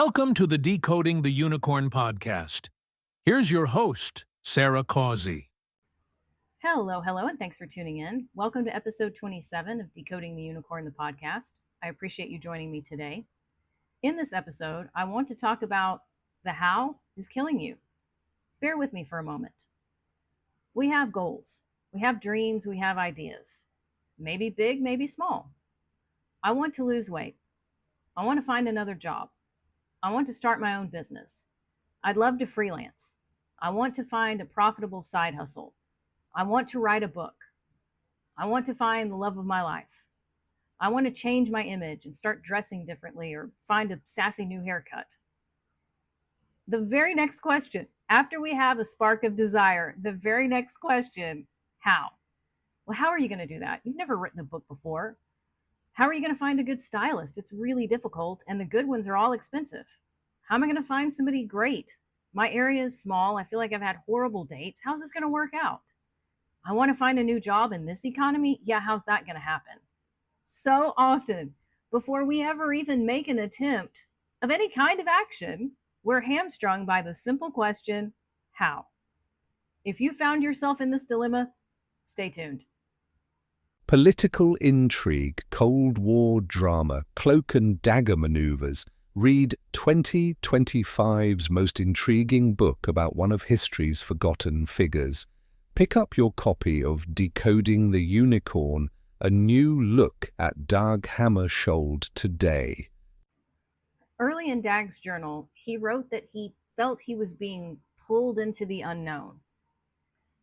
Welcome to the Decoding the Unicorn podcast. Here's your host, Sarah Causey. Hello, and thanks for tuning in. Welcome to episode 27 of Decoding the Unicorn, the podcast. I appreciate you joining me today. In this episode, I want to talk about the how is killing you. Bear with me for a moment. We have goals, we have dreams, we have ideas. Maybe big, maybe small. I want to lose weight. I want to find another job. I want to start my own business. I'd love to freelance. I want to find a profitable side hustle. I want to write a book. I want to find the love of my life. I want to change my image and start dressing differently or find a sassy new haircut. The very next question, after we have a spark of desire, the very next question, how? Well, how are you going to do that? You've never written a book before. How are you going to find a good stylist? It's really difficult, and the good ones are all expensive. How am I going to find somebody great? My area is small. I feel like I've had horrible dates. How's this going to work out? I want to find a new job in this economy. Yeah, how's that going to happen? So often, before we ever even make an attempt of any kind of action, we're hamstrung by the simple question, how? If you found yourself in this dilemma, stay tuned. Political intrigue, Cold War drama, cloak and dagger maneuvers. Read 2025's most intriguing book about one of history's forgotten figures. Pick up your copy of Decoding the Unicorn, a new look at Dag Hammarskjöld today. Early in Dag's journal, he wrote that he felt he was being pulled into the unknown.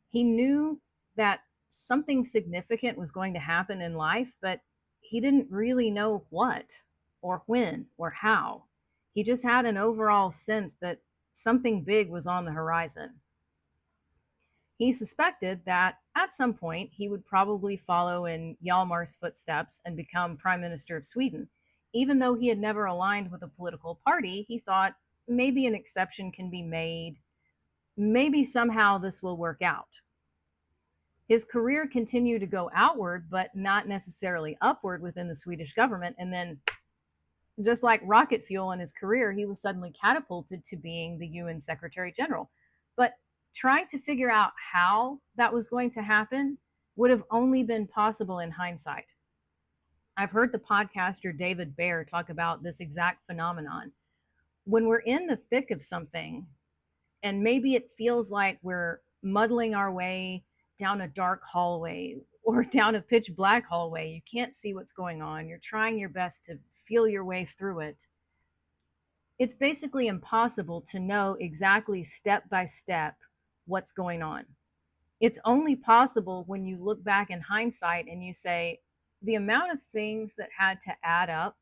He knew that something significant was going to happen in life, but he didn't really know what or when or how. He just had an overall sense that something big was on the horizon. He suspected that at some point he would probably follow in Hjalmar's footsteps and become Prime Minister of Sweden. Even though he had never aligned with a political party, he thought maybe an exception can be made. Maybe somehow this will work out. His career continued to go outward, but not necessarily upward within the Swedish government. And then, just like rocket fuel in his career, he was suddenly catapulted to being the UN Secretary General. But trying to figure out how that was going to happen would have only been possible in hindsight. I've heard the podcaster David Baer talk about this exact phenomenon. When we're in the thick of something, and maybe it feels like we're muddling our way down a dark hallway or down a pitch black hallway, you can't see what's going on, you're trying your best to feel your way through it. It's basically impossible to know exactly step by step what's going on. It's only possible when you look back in hindsight and you say, the amount of things that had to add up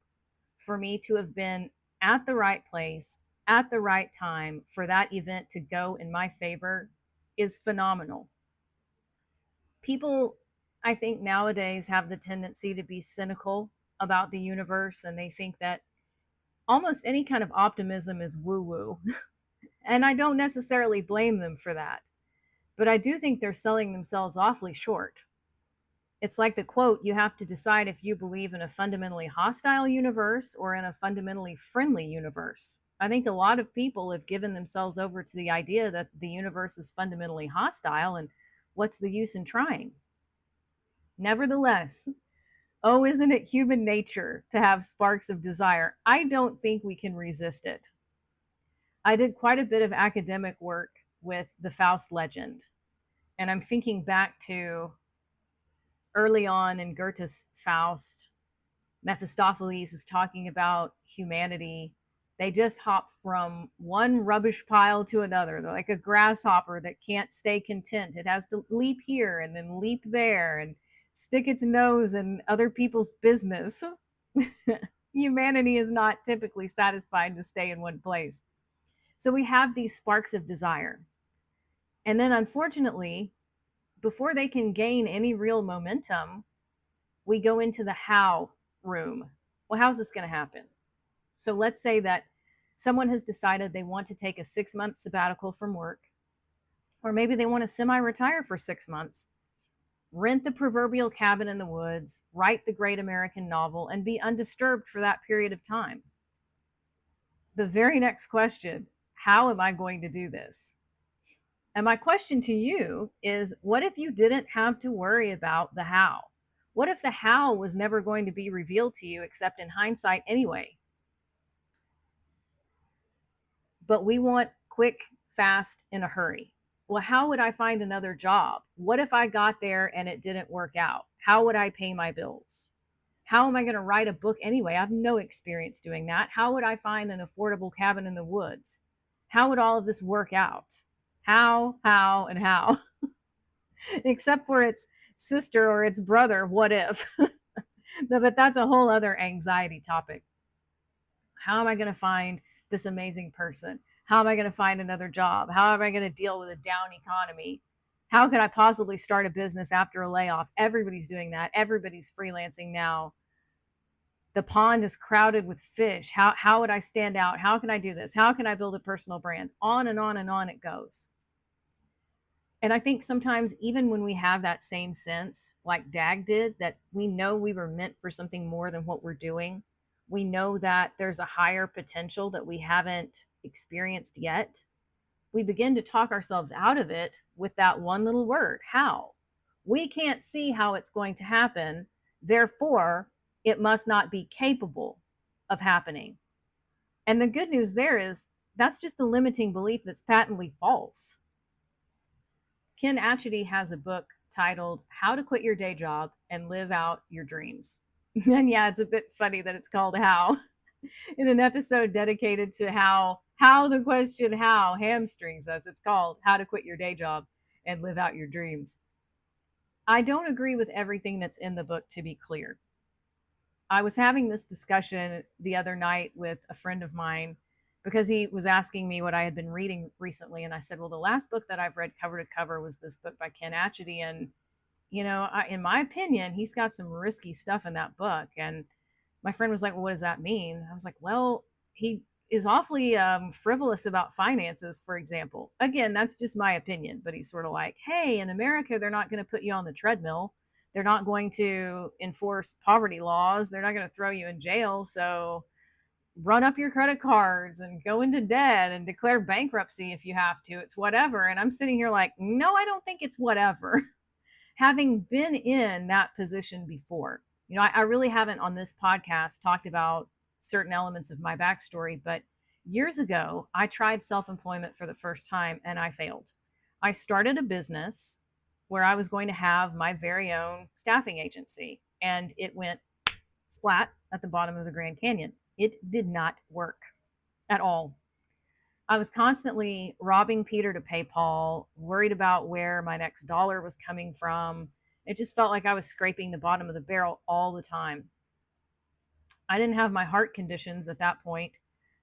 for me to have been at the right place at the right time for that event to go in my favor is phenomenal. People, I think nowadays, have the tendency to be cynical about the universe, and they think that almost any kind of optimism is woo-woo. And I don't necessarily blame them for that. But I do think they're selling themselves awfully short. It's like the quote, you have to decide if you believe in a fundamentally hostile universe or in a fundamentally friendly universe. I think a lot of people have given themselves over to the idea that the universe is fundamentally hostile, and what's the use in trying? Nevertheless, oh, isn't it human nature to have sparks of desire? I don't think we can resist it. I did quite a bit of academic work with the Faust legend, and I'm thinking back to early on in Goethe's Faust. Mephistopheles is talking about humanity. They just hop from one rubbish pile to another. They're like a grasshopper that can't stay content. It has to leap here and then leap there and stick its nose in other people's business. Humanity is not typically satisfied to stay in one place. So we have these sparks of desire. And then unfortunately, before they can gain any real momentum, we go into the how room. Well, how's this going to happen? So let's say that someone has decided they want to take a 6-month sabbatical from work, or maybe they want to semi-retire for 6 months, rent the proverbial cabin in the woods, write the great American novel, and be undisturbed for that period of time. the very next question, how am I going to do this? And my question to you is, what if you didn't have to worry about the how? What if the how was never going to be revealed to you except in hindsight anyway? But we want quick, fast, in a hurry. Well, how would I find another job? What if I got there and it didn't work out? How would I pay my bills? How am I going to write a book anyway? I have no experience doing that. How would I find an affordable cabin in the woods? How would all of this work out? How, and how? Except for its sister or its brother, what if? But that's a whole other anxiety topic. How am I going to find this amazing person? How am I going to find another job? How am I going to deal with a down economy? How could I possibly start a business after a layoff? Everybody's doing that. Everybody's freelancing now. The pond is crowded with fish. How would I stand out? How can I do this? How can I build a personal brand? On and on and on it goes. And I think sometimes even when we have that same sense, like Dag did, that we know we were meant for something more than what we're doing, we know that there's a higher potential that we haven't experienced yet, we begin to talk ourselves out of it with that one little word, how. We can't see how it's going to happen, therefore, it must not be capable of happening. And the good news there is that's just a limiting belief that's patently false. Ken Atchity has a book titled How to Quit Your Day Job and Live Out Your Dreams. And yeah, it's a bit funny that it's called How in an episode dedicated to how the question how hamstrings us. It's called How to Quit Your Day Job and Live Out Your Dreams. I don't agree with everything that's in the book, to be clear. I was having this discussion the other night with a friend of mine because he was asking me what I had been reading recently. And I said, well, the last book that I've read cover to cover was this book by Ken Atchity. And, you know, in my opinion, he's got some risky stuff in that book. And my friend was like, well, what does that mean? I was like, well, he is awfully frivolous about finances, for example. Again, that's just my opinion. But he's sort of like, hey, in America, they're not going to put you on the treadmill. They're not going to enforce poverty laws. They're not going to throw you in jail. So run up your credit cards and go into debt and declare bankruptcy if you have to. It's whatever. And I'm sitting here like, no, I don't think it's whatever. Having been in that position before, you know, I really haven't on this podcast talked about certain elements of my backstory, but years ago, I tried self-employment for the first time and I failed. I started a business where I was going to have my very own staffing agency, and it went splat at the bottom of the Grand Canyon. It did not work at all. I was constantly robbing Peter to pay Paul, worried about where my next dollar was coming from. It just felt like I was scraping the bottom of the barrel all the time. I didn't have my heart conditions at that point,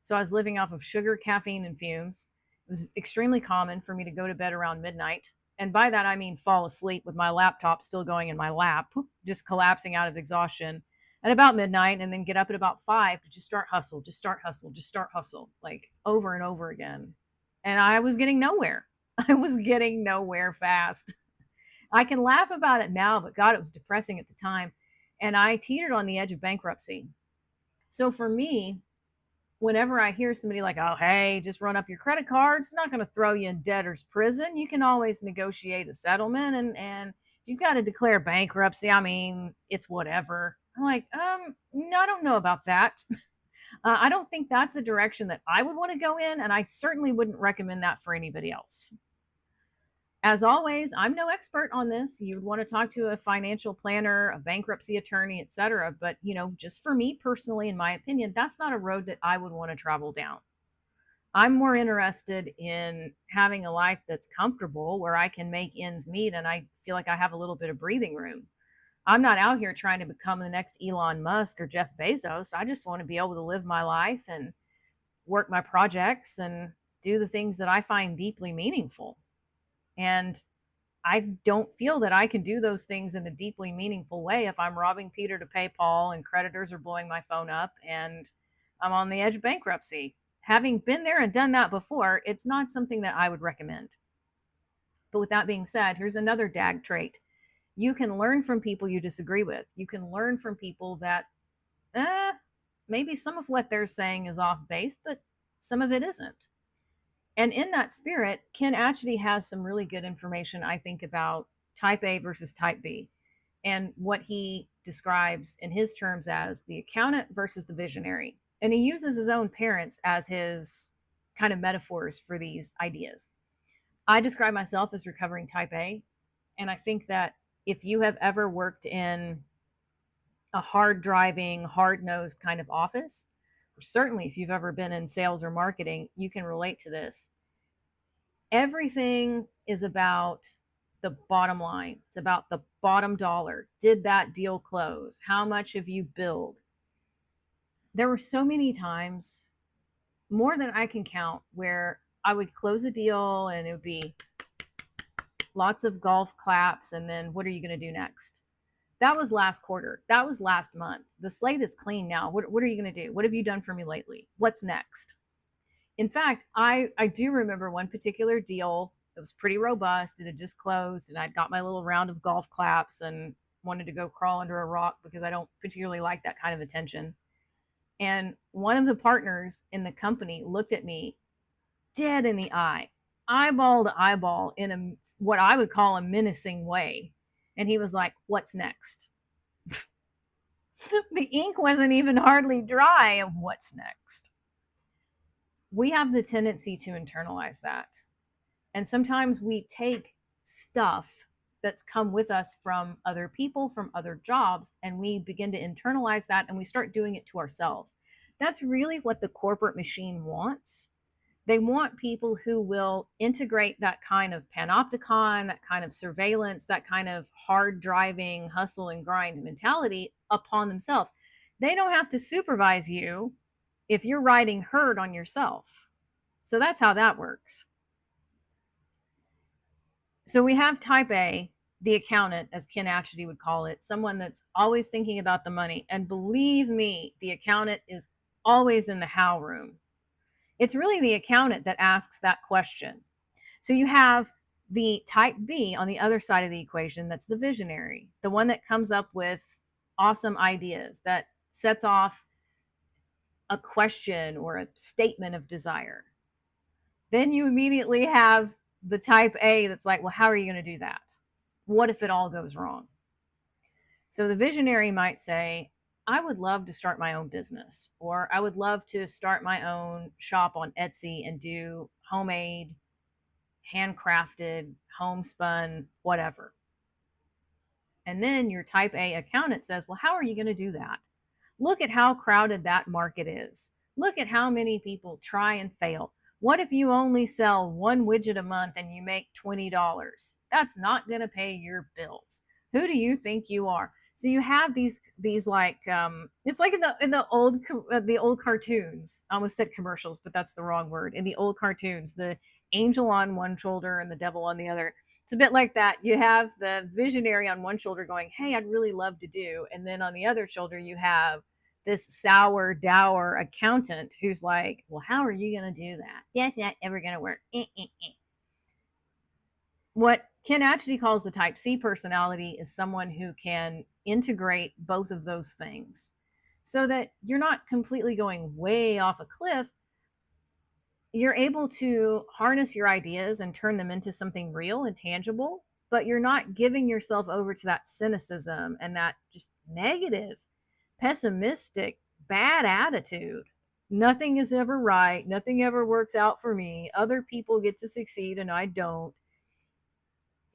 so I was living off of sugar, caffeine, and fumes. It was extremely common for me to go to bed around midnight. And by that, I mean fall asleep with my laptop still going in my lap, just collapsing out of exhaustion at about midnight, and then get up at about 5 to just start hustle, like over and over again. And I was getting nowhere. I was getting nowhere fast. I can laugh about it now, but God, it was depressing at the time. And I teetered on the edge of bankruptcy. So for me, whenever I hear somebody like, oh, hey, just run up your credit card, it's not going to throw you in debtor's prison. You can always negotiate a settlement. And if you've got to declare bankruptcy, I mean, it's whatever. I'm like, no, I don't know about that. I don't think that's a direction that I would want to go in. And I certainly wouldn't recommend that for anybody else. As always, I'm no expert on this. You'd want to talk to a financial planner, a bankruptcy attorney, etc. But, you know, just for me personally, in my opinion, that's not a road that I would want to travel down. I'm more interested in having a life that's comfortable, where I can make ends meet and I feel like I have a little bit of breathing room. I'm not out here trying to become the next Elon Musk or Jeff Bezos. I just want to be able to live my life and work my projects and do the things that I find deeply meaningful. And I don't feel that I can do those things in a deeply meaningful way if I'm robbing Peter to pay Paul and creditors are blowing my phone up and I'm on the edge of bankruptcy. Having been there and done that before, it's not something that I would recommend. But with that being said, here's another DAG trait. You can learn from people you disagree with. You can learn from people that maybe some of what they're saying is off base, but some of it isn't. And in that spirit, Ken actually has some really good information, I think, about type A versus type B and what he describes in his terms as the accountant versus the visionary. And he uses his own parents as his kind of metaphors for these ideas. I describe myself as recovering type A. And I think that if you have ever worked in a hard driving, hard nosed kind of office, or certainly if you've ever been in sales or marketing, you can relate to this. Everything is about the bottom line. It's about the bottom dollar. Did that deal close? How much have you billed? There were so many times, more than I can count, where I would close a deal and it would be lots of golf claps. And then what are you going to do next? That was last quarter. That was last month. The slate is clean now. What are you going to do? What have you done for me lately? What's next? In fact, I do remember one particular deal that was pretty robust. It had just closed, and I'd got my little round of golf claps and wanted to go crawl under a rock because I don't particularly like that kind of attention. And one of the partners in the company looked at me dead in the eye, eyeball to eyeball, in a what I would call a menacing way. And he was like, "What's next?" The ink wasn't even hardly dry of what's next. We have the tendency to internalize that. And sometimes we take stuff that's come with us from other people, from other jobs, and we begin to internalize that and we start doing it to ourselves. That's really what the corporate machine wants. They want people who will integrate that kind of panopticon, that kind of surveillance, that kind of hard driving, hustle and grind mentality upon themselves. They don't have to supervise you if you're riding herd on yourself. So that's how that works. So we have type A, the accountant, as Ken Atchity would call it, someone that's always thinking about the money. And believe me, the accountant is always in the how room. It's really the accountant that asks that question. So you have the type B on the other side of the equation, that's the visionary, the one that comes up with awesome ideas, that sets off a question or a statement of desire. Then you immediately have the type A that's like, well, how are you going to do that? What if it all goes wrong? So the visionary might say, I would love to start my own business, or I would love to start my own shop on Etsy and do homemade, handcrafted, homespun, whatever. And then your type A accountant says, well, how are you going to do that? Look at how crowded that market is. Look at how many people try and fail. What if you only sell one widget a month and you make $20? That's not going to pay your bills. Who do you think you are? So you have these like it's like in the old cartoons. I almost said commercials, but that's the wrong word. In the old cartoons, the angel on one shoulder and the devil on the other. It's a bit like that. You have the visionary on one shoulder going, "Hey, I'd really love to do," and then on the other shoulder you have this sour, dour accountant who's like, well, how are you going to do that? That's not ever going to work. What Ken Atchity calls the type C personality is someone who can integrate both of those things so that you're not completely going way off a cliff. You're able to harness your ideas and turn them into something real and tangible, but you're not giving yourself over to that cynicism and that just negative, pessimistic, bad attitude. Nothing is ever right. Nothing ever works out for me. Other people get to succeed and I don't.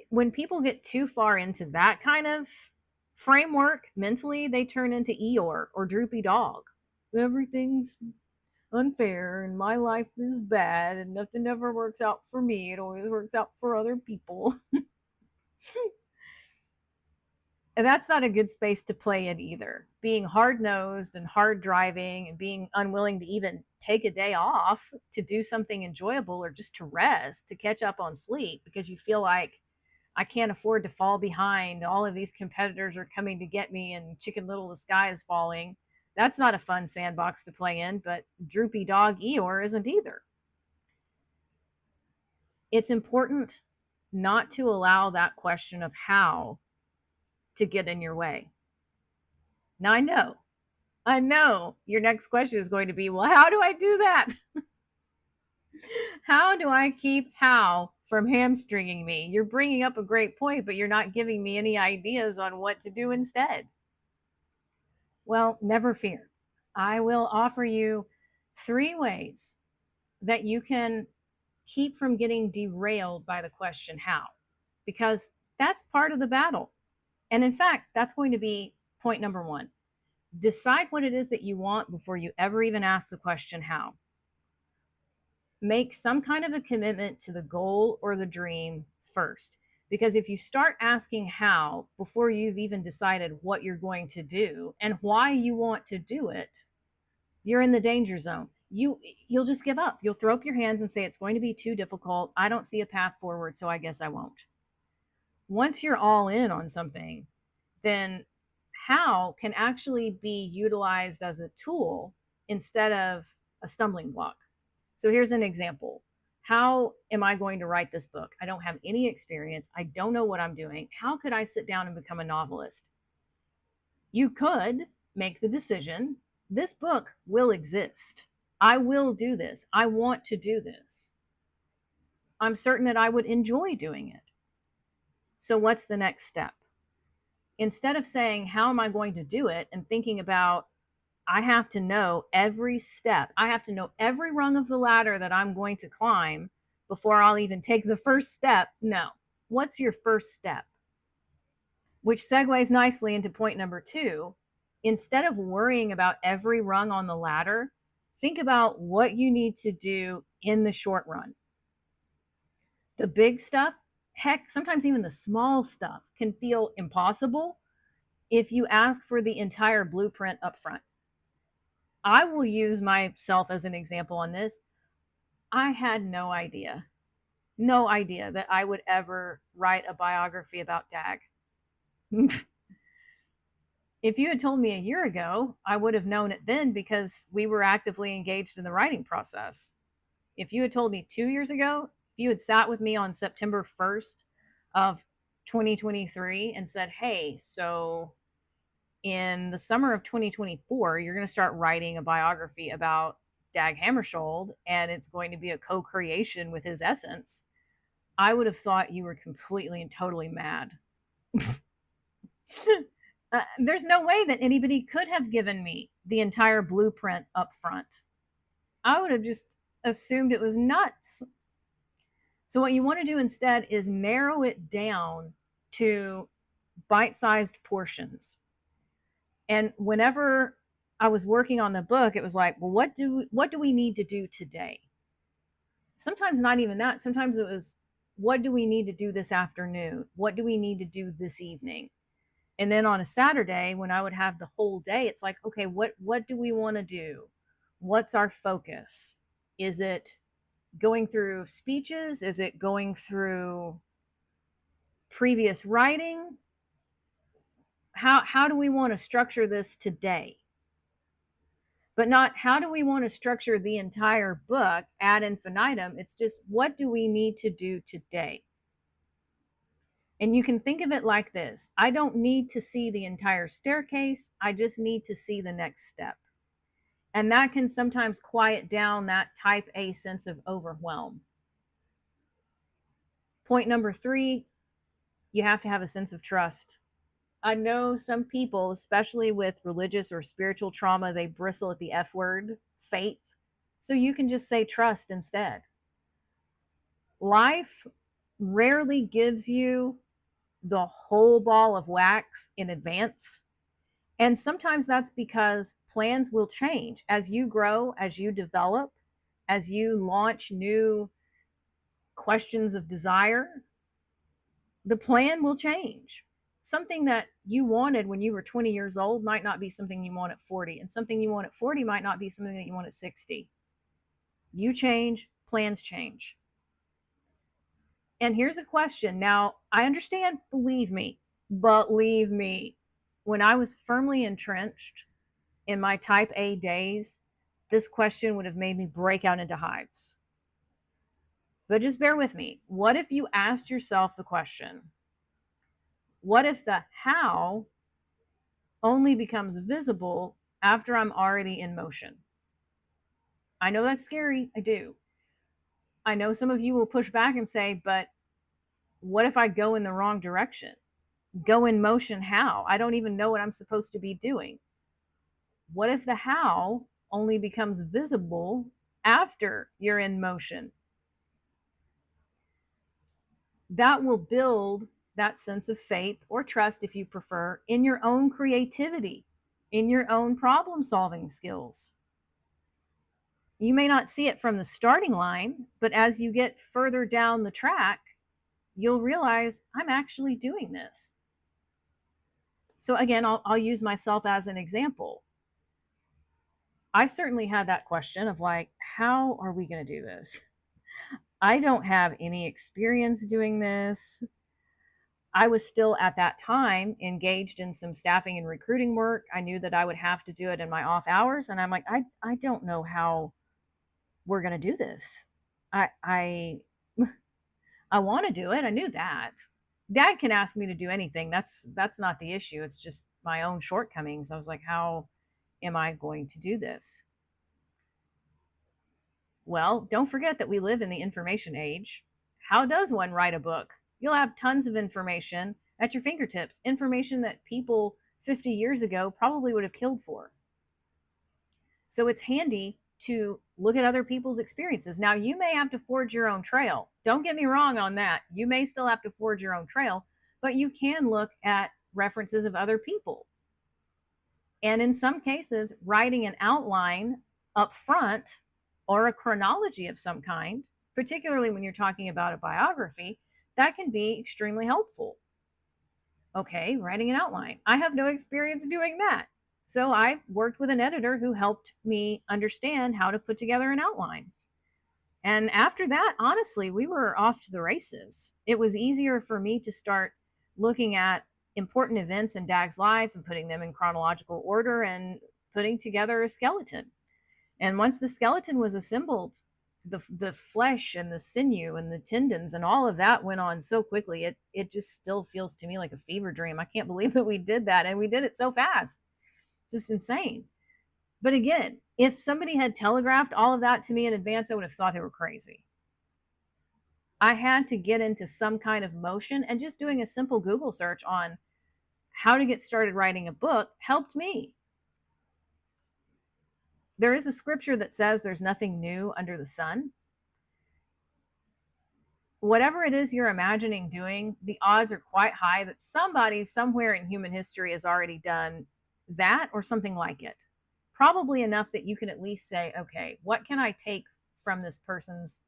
When people get too far into that kind of framework mentally, they turn into Eeyore or Droopy Dog. Everything's unfair and my life is bad and nothing ever works out for me. It always works out for other people. And that's not a good space to play in either. Being hard-nosed and hard driving and being unwilling to even take a day off to do something enjoyable or just to rest, to catch up on sleep because you feel like I can't afford to fall behind. All of these competitors are coming to get me and Chicken Little, the sky is falling. That's not a fun sandbox to play in, but Droopy Dog Eeyore isn't either. It's important not to allow that question of how to get in your way. Now I know your next question is going to be, well, how do I do that? How do I keep how from hamstringing me? You're bringing up a great point, but you're not giving me any ideas on what to do instead. Well, never fear. I will offer you 3 ways that you can keep from getting derailed by the question how, because that's part of the battle. And in fact, that's going to be point number 1. Decide what it is that you want before you ever even ask the question how. Make some kind of a commitment to the goal or the dream first. Because if you start asking how before you've even decided what you're going to do and why you want to do it, you're in the danger zone. You'll just give up. You'll throw up your hands and say it's going to be too difficult. I don't see a path forward, so I guess I won't. Once you're all in on something, then how can actually be utilized as a tool instead of a stumbling block. So here's an example. How am I going to write this book? I don't have any experience. I don't know what I'm doing. How could I sit down and become a novelist? You could make the decision, this book will exist. I will do this. I want to do this. I'm certain that I would enjoy doing it. So what's the next step? Instead of saying, how am I going to do it? And thinking about, I have to know every step. I have to know every rung of the ladder that I'm going to climb before I'll even take the first step. No. What's your first step? Which segues nicely into point number 2. Instead of worrying about every rung on the ladder, think about what you need to do in the short run. The big stuff, heck, sometimes even the small stuff can feel impossible if you ask for the entire blueprint up front. I will use myself as an example on this. I had no idea that I would ever write a biography about Dag. If you had told me a year ago, I would have known it then because we were actively engaged in the writing process. If you had told me 2 years ago, if you had sat with me on September 1st of 2023 and said, hey, so in the summer of 2024, you're going to start writing a biography about Dag Hammarskjöld, and it's going to be a co-creation with his essence, I would have thought you were completely and totally mad. There's no way that anybody could have given me the entire blueprint up front. I would have just assumed it was nuts. So what you want to do instead is narrow it down to bite-sized portions. And whenever I was working on the book, it was like, well, what do we need to do today? Sometimes not even that. Sometimes it was, what do we need to do this afternoon? What do we need to do this evening? And then on a Saturday, when I would have the whole day, it's like, okay, what do we want to do? What's our focus? Is it going through speeches? Is it going through previous writing? How do we want to structure this today? But not how do we want to structure the entire book ad infinitum. It's just, what do we need to do today? And you can think of it like this. I don't need to see the entire staircase. I just need to see the next step. And that can sometimes quiet down that type A sense of overwhelm. Point number 3, you have to have a sense of trust. I know some people, especially with religious or spiritual trauma, they bristle at the F word, faith. So you can just say trust instead. Life rarely gives you the whole ball of wax in advance. And sometimes that's because plans will change as you grow, as you develop, as you launch new questions of desire. The plan will change. Something that you wanted when you were 20 years old might not be something you want at 40, and something you want at 40 might not be something that you want at 60. You change, plans change. And here's a question. Now, I understand, believe me, when I was firmly entrenched in my type A days, this question would have made me break out into hives. But just bear with me. What if you asked yourself the question, what if the how only becomes visible after I'm already in motion? I know that's scary, I do. I know some of you will push back and say, but what if I go in the wrong direction? Go in motion how? I don't even know what I'm supposed to be doing. What if the how only becomes visible after you're in motion? That will build that sense of faith or trust, if you prefer, in your own creativity, in your own problem solving skills. You may not see it from the starting line, but as you get further down the track, you'll realize I'm actually doing this. So again, I'll use myself as an example. I certainly had that question of like, how are we going to do this? I don't have any experience doing this. I was still at that time engaged in some staffing and recruiting work. I knew that I would have to do it in my off hours. And I'm like, I don't know how we're going to do this. I want to do it. I knew that. Dad can ask me to do anything. That's not the issue. It's just my own shortcomings. I was like, how am I going to do this? Well, don't forget that we live in the information age. How does one write a book? You'll have tons of information at your fingertips, information that people 50 years ago probably would have killed for. So it's handy to look at other people's experiences. Now, you may have to forge your own trail. Don't get me wrong on that. You may still have to forge your own trail, but you can look at references of other people. And in some cases, writing an outline up front or a chronology of some kind, particularly when you're talking about a biography, that can be extremely helpful. Okay, writing an outline. I have no experience doing that. So I worked with an editor who helped me understand how to put together an outline. And after that, honestly, we were off to the races. It was easier for me to start looking at important events in Dag's life and putting them in chronological order and putting together a skeleton. And once the skeleton was assembled, the flesh and the sinew and the tendons and all of that went on so quickly. It just still feels to me like a fever dream. I can't believe that we did that, and we did it so fast. It's just insane. But again, if somebody had telegraphed all of that to me in advance, I would have thought they were crazy. I had to get into some kind of motion, and just doing a simple Google search on how to get started writing a book helped me. There is a scripture that says there's nothing new under the sun. Whatever it is you're imagining doing, the odds are quite high that somebody somewhere in human history has already done that or something like it. Probably enough that you can at least say, okay, what can I take from this person's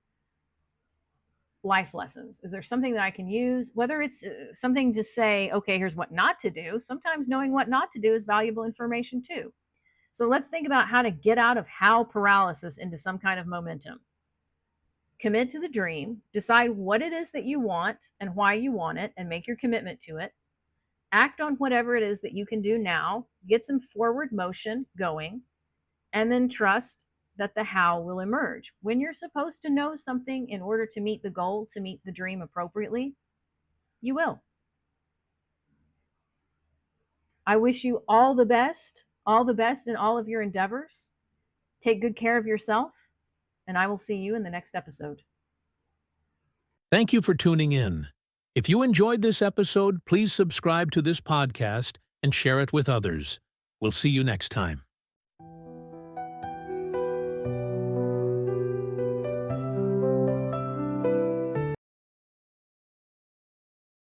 life lessons? Is there something that I can use? Whether it's something to say, okay, here's what not to do. Sometimes knowing what not to do is valuable information too. So let's think about how to get out of how paralysis into some kind of momentum. Commit to the dream, decide what it is that you want and why you want it, and make your commitment to it. Act on whatever it is that you can do now, get some forward motion going, and then trust that the how will emerge. When you're supposed to know something in order to meet the goal, to meet the dream appropriately, you will. I wish you all the best in all of your endeavors. Take good care of yourself, and I will see you in the next episode. Thank you for tuning in. If you enjoyed this episode, please subscribe to this podcast and share it with others. We'll see you next time.